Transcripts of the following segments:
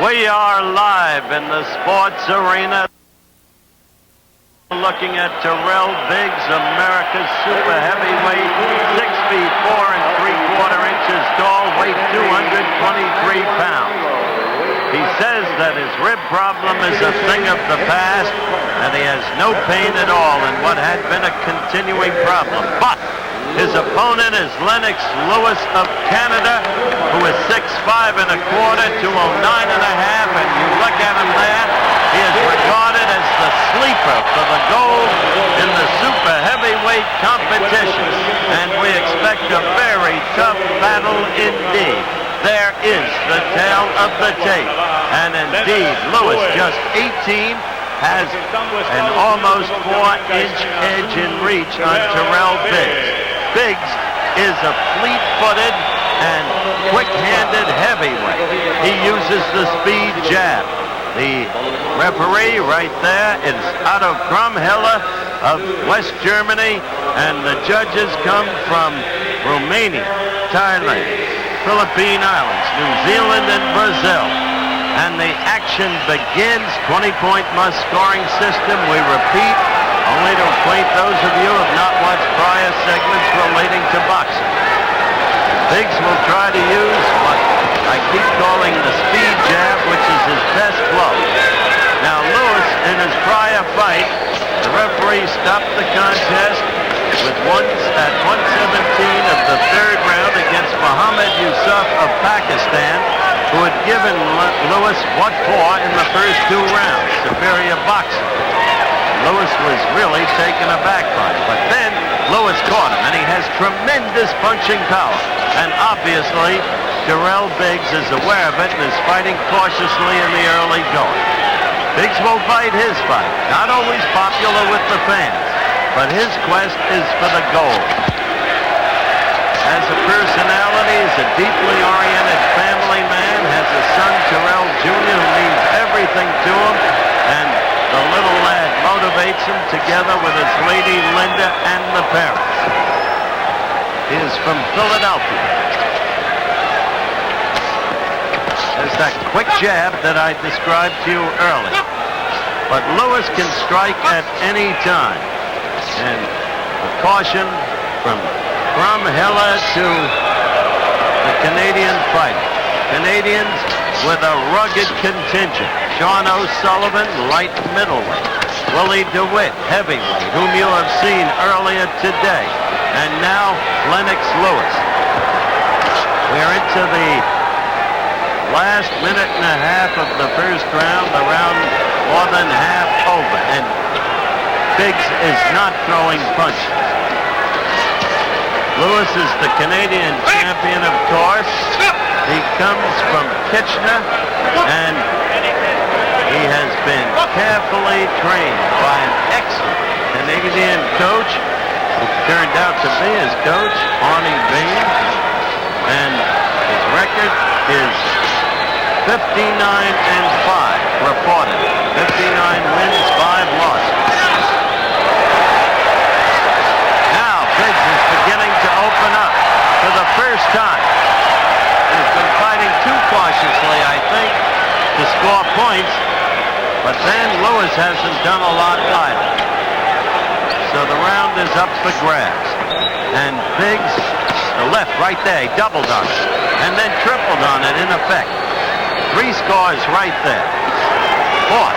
We are live in the sports arena, looking at Tyrell Biggs, America's super heavyweight, 6 feet 4 3/4 inches tall, weight 223 pounds. He says that his rib problem is a thing of the past, and he has no pain at all in what had been a continuing problem. But his opponent is Lennox Lewis of Canada, who is 6'5 1/4", 209 1/2, and you look at him there, he is regarded as the sleeper for the gold in the super heavyweight competition, and we expect a very tough battle indeed. There is the tail of the tape, and indeed Lewis, just 18, has an almost 4-inch edge in reach on Tyrell Biggs. Biggs is a fleet-footed and quick-handed heavyweight. He uses the speed jab. The referee right there is Otto Krumhiller of West Germany, and the judges come from Romania, Thailand, Philippine Islands, New Zealand, and Brazil. And the action begins. 20-point must-scoring system. We repeat, only to acquaint those of you who have not watched prior segments relating to boxing. Biggs will try to use what I keep calling the speed jab, which is his best blow. Now Lewis, in his prior fight, the referee stopped the contest with at 117 of the third round against Muhammad Yusuf of Pakistan, who had given Lewis what for in the first 2 rounds, superior boxing. Lewis was really taken aback by it, but then Lewis caught him, and he has tremendous punching power. And obviously, Tyrell Biggs is aware of it and is fighting cautiously in the early going. Biggs will fight his fight, not always popular with the fans, but his quest is for the gold. As a personality, is a deeply oriented family man, has a son, Tyrell Jr., who means everything to him, and the little lad motivates him together with his lady Linda and the parents. He is from Philadelphia. There's that quick jab that I described to you earlier. But Lewis can strike at any time. And a caution from Krumhiller to the Canadian fighter. Canadians with a rugged contingent. Sean O'Sullivan, light middleweight. Willie DeWitt, heavyweight, whom you have seen earlier today. And now Lennox Lewis. We're into the last minute and a half of the first round, the round more than half over, and Biggs is not throwing punches. Lewis is the Canadian champion, of course. He comes from Kitchener, and he has been carefully trained by an excellent Canadian coach, who turned out to be his coach, Arnie Bain, and his record is 59-5 reported. 59 wins, 5 losses. Now Biggs is beginning to open up for the first time. He's been fighting too cautiously, I think, to score points, but then Lewis hasn't done a lot either. So the round is up for grabs. And Biggs, the left right there, he doubled on it, and then tripled on it in effect. 3 scores right there. 4th.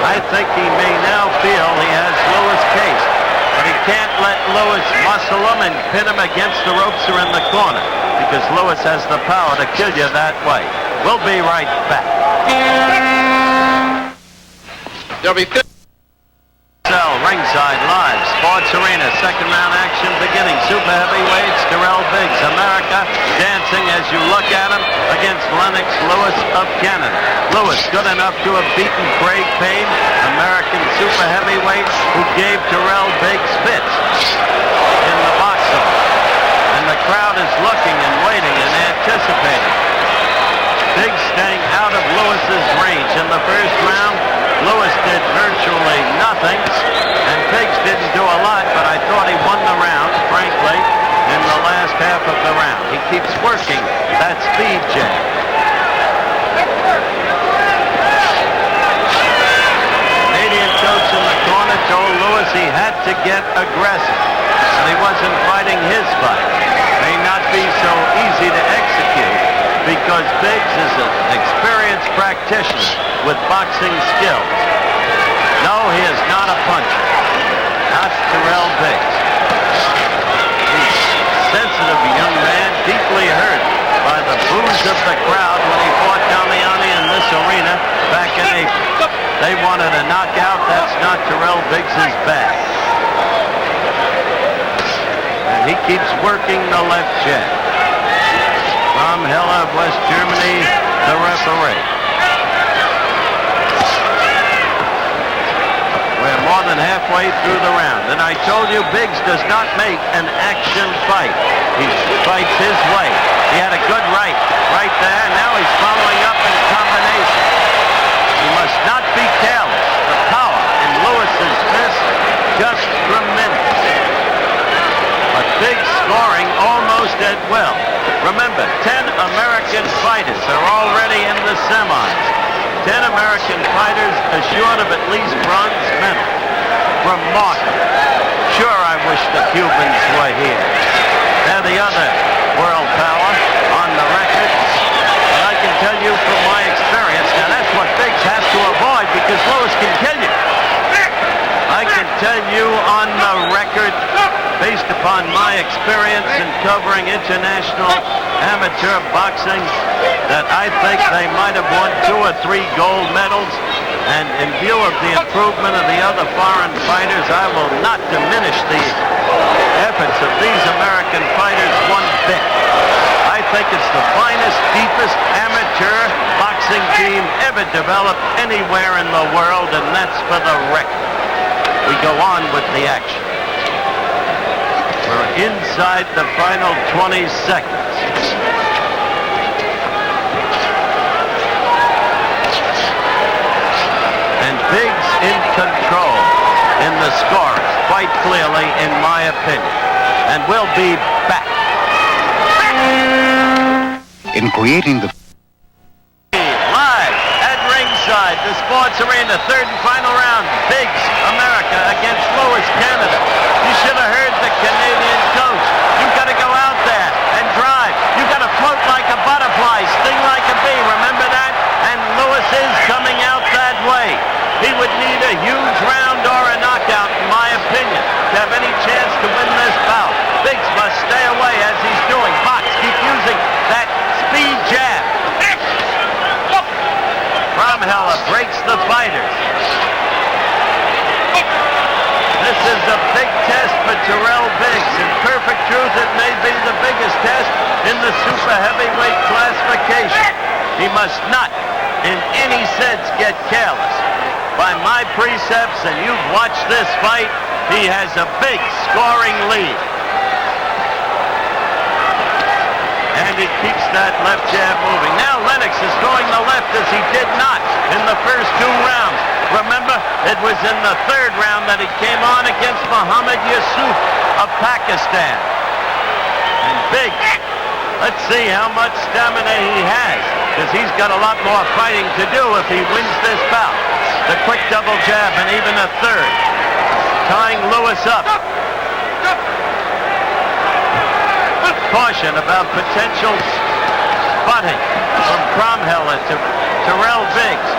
I think he may now feel he has Lewis cased, but he can't let Lewis muscle him and pin him against the ropes or in the corner, because Lewis has the power to kill you that way. We'll be right back. There'll be ringside live, Sports Arena, second round action beginning. Super heavyweights, Tyrell Biggs, America, dancing as you look at him against Lennox Lewis of Canada. Lewis good enough to have beaten Craig Payne, American super heavyweight, who gave Tyrell Biggs fits in the boxing. And the crowd is looking and waiting and anticipating. Biggs staying out of Lewis's range in the first round. Lewis did virtually nothing, and Biggs didn't do a lot, but I thought he won keeps working that speed jab. Canadian coach in the corner told Lewis he had to get aggressive, and he wasn't fighting his fight. May not be so easy to execute because Biggs is an experienced practitioner with boxing skills. No, he is not a puncher. Not Tyrell Biggs. He's a sensitive young man, deeply hurt by the boos of the crowd when he fought Damiani in this arena back in April. They wanted a knockout. That's not Tyrell Biggs' bag. And he keeps working the left jab. From Helle of West Germany, the referee. We're more than halfway through the round. And I told you Biggs does not make an action fight. He fights his way. He had a good right there. Now he's following up in combination. He must not be careless. The power in Lewis's fist, just tremendous. But Biggs scoring almost at will. Remember, 10 American fighters are already in the semis. 10 American fighters assured of at least bronze medal. Remarkable. Sure, I wish the Cubans were here. They're the other world power on the record. But I can tell you from my experience, now that's what Biggs has to avoid because Lewis can kill you. I can tell you on the record, based upon my experience in covering international amateur boxing, that I think they might have won 2 or 3 gold medals. And in view of the improvement of the other foreign fighters, I will not diminish the efforts of these American fighters one bit. I think it's the finest, deepest amateur boxing team ever developed anywhere in the world, and that's for the record. We go on with the action. We're inside the final 20 seconds. And Biggs in control in the scoring, quite clearly, in my opinion. And we'll be back. In creating the live at ringside, the sports arena, third and final round. Biggs, America against Lewis, Canada. You should have heard the Canadian coach. You've got to go out there and drive. You've got to float like a butterfly, sting like a bee. Remember that? And Lewis is coming out that way. He would need a huge round or a knockout, in my opinion, to have any chance to win this bout. Biggs must stay away as he's doing. Box, keep using that speed jab. Helle breaks the fighters. This is a big test for Tyrell Biggs. In perfect truth, it may be the biggest test in the super heavyweight classification. He must not, in any sense, get careless. By my precepts, and you've watched this fight, he has a big scoring lead. And he keeps that left jab moving. Now Lennox is throwing the left as he did not in the first 2 rounds. Remember, it was in the 3rd round that he came on against Muhammad Yusuf of Pakistan. And Biggs, let's see how much stamina he has, because he's got a lot more fighting to do if he wins this bout. The quick double jab and even a 3rd. Tying Lewis up. Caution about potential butting from Cromwell to Tyrell Biggs.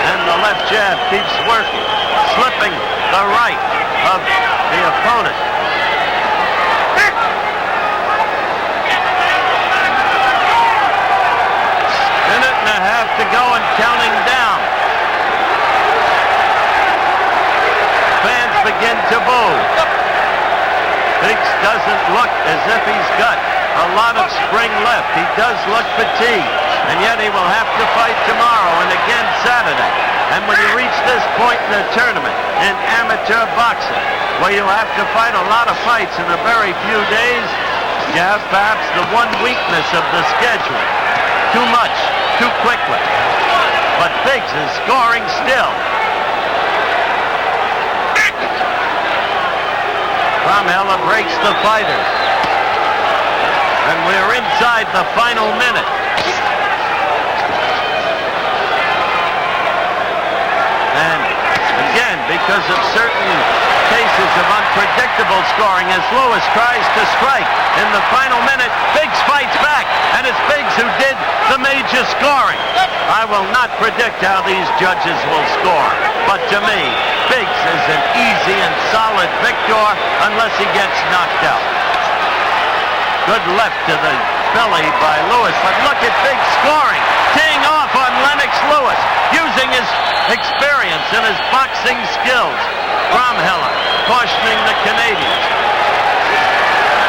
And the left jab keeps working, slipping the right of the opponent. Minute and a half to go and counting down. Fans begin to boo. Biggs doesn't look as if he's got a lot of spring left. He does look fatigued, and yet he will have to fight tomorrow and again Saturday. And when you reach this point in the tournament in amateur boxing, where you have to fight a lot of fights in a very few days, you have perhaps the one weakness of the schedule. Too much, too quickly. But Biggs is scoring still. Cromwell breaks the fighters. And we're inside the final minute. And again, because of certain cases of unpredictable scoring, as Lewis tries to strike in the final minute, Biggs fights back, and it's Biggs who did the major scoring. I will not predict how these judges will score, but to me, Biggs is an easy and solid victor unless he gets knocked out. Good left to the belly by Lewis, but look at Biggs scoring, teeing off on Lennox Lewis, using his experience and his boxing skills. Bromheller cautioning the Canadians.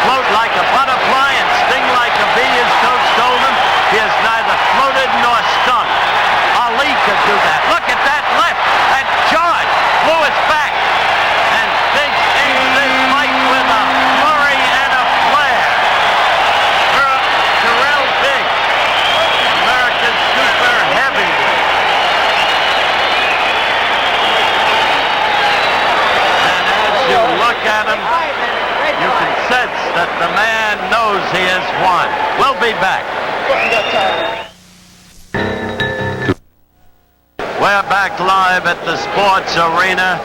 Float like a butterfly and sting like a bee, as Coach told him. He has neither floated nor stung. Ali could do that. Look at that left and charge. Lewis back. And Biggs ends this fight with a flurry and a flare. Tyrell Biggs, America's super heavyweight. And as you look at him, you can sense that the man knows he has won. We'll be back. We're back live at the sports arena,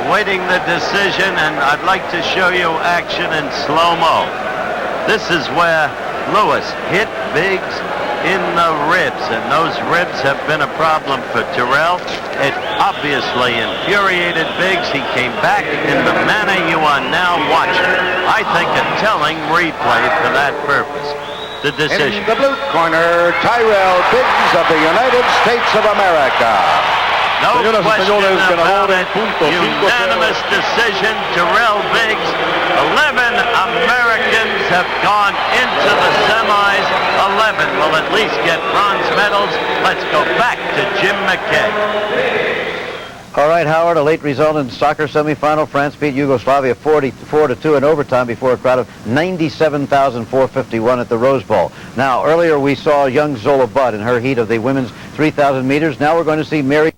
awaiting the decision, and I'd like to show you action in slow-mo. This is where Lewis hit Biggs in the ribs, and those ribs have been a problem for Tyrell. It obviously infuriated Biggs. He came back in the manner you are now watching. I think a telling replay for that purpose. The decision. In the blue corner, Tyrell Biggs of the United States of America. No Señoras y question señores, about ganador en it. puntos, 5-0. Unanimous decision. Tyrell Biggs. 11 Americans have gone into the semis. 11 will at least get bronze medals. Let's go back to Jim McKay. All right, Howard, a late result in soccer semifinal. France beat Yugoslavia 4-2 in overtime before a crowd of 97,451 at the Rose Bowl. Now, earlier we saw young Zola Budd in her heat of the women's 3,000 meters. Now we're going to see Mary